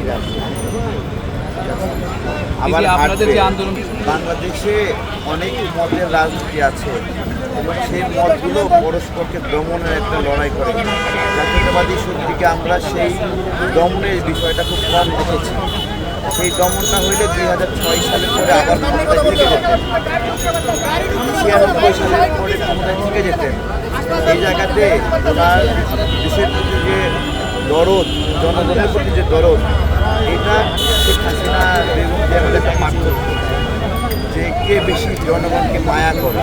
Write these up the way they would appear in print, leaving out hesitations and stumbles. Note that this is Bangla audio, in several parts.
ফিরে আসে। আবার আপনাদের যে আন্দোলন, বাংলাদেশে অনেক মতের রাজনীতি আছে এবং সেই মতগুলো পরস্পরকে দমনের একটা লড়াই করে। জাতীয়তাবাদী শক্তিকে আমরা সেই দমনের বিষয়টা খুব কম দেখেছি। সেই দমনটা হইলে 2006 সালের পরে আবার ক্ষমতায় থেকে যেতেন, 96 সালের পরে ক্ষমতায় থেকে যেতেন। এই জায়গাতে তার দেশের প্রতি যে দরদ, জনগণের প্রতি যে দরদ, এটা শেখ হাসিনা বেগম জিয়ার মধ্যে একটা পার্থক্য, যে কে বেশি জনগণকে মায়া করে।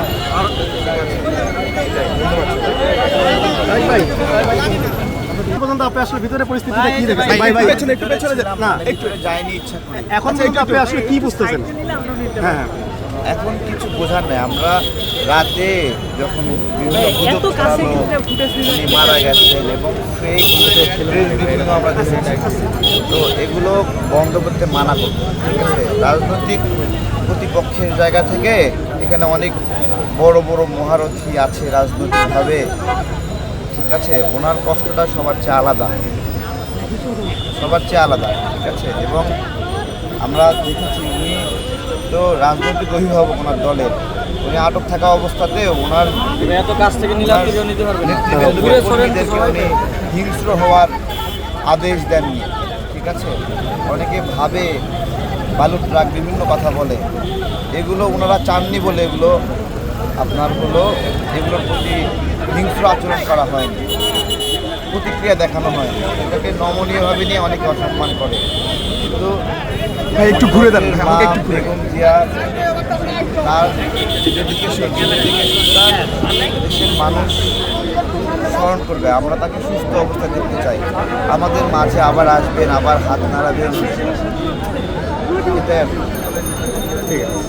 পর্যন্ত আপনি আসলে ভিতরে পরিস্থিতিটা কি দেখেছেন? একটু যায়নি ইচ্ছা করে। এখন পর্যন্ত আপনি আসলে কি বুঝতেছেন? হ্যাঁ, এখন কিছু বোঝার নেই। আমরা রাতে যখন বিভিন্ন গুজব ছড়ালো উনি মারা গেছেন এবং ফেক প্রেস ব্রিফিংও আমরা দেখেছি, তো এগুলো বন্ধ করতে মানা করবো। ঠিক আছে, রাজনৈতিক প্রতিপক্ষের জায়গা থেকে এখানে অনেক বড় বড় মহারথী আছে রাজনৈতিকভাবে। ঠিক আছে, ওনার কষ্টটা সবার চেয়ে আলাদা, সবার চেয়ে আলাদা। ঠিক আছে, এবং আমরা দেখেছি উনি তো রাজনৈতিক অভিভাবক ওনার দলের, উনি আটক থাকা অবস্থাতে ওনার এত কাছ থেকে নিলাম কেউ নিতে পারবে না। নেতৃবৃন্দকে উনি হিংস্র হওয়ার আদেশ দেননি। ঠিক আছে, অনেকে ভাবে বালু ট্রাক বিভিন্ন কথা বলে, এগুলো ওনারা চাননি বলে এগুলো আপনার হলো, এগুলোর প্রতি হিংস্র আচরণ করা হয়নি, প্রতিক্রিয়া দেখানো হয়নি। এটাকে নমনীয়ভাবে নিয়ে অনেকে অসম্মান করে। কিন্তু একটু ঘুরে দেন, বেগম জিয়া তার ডেডিকেশন দেশের মানুষ স্মরণ করবে। আমরা তাকে সুস্থ অবস্থায় দেখতে চাই, আমাদের মাঝে আবার আসবেন, আবার হাত নাড়াবেন, এটাই। ঠিক আছে।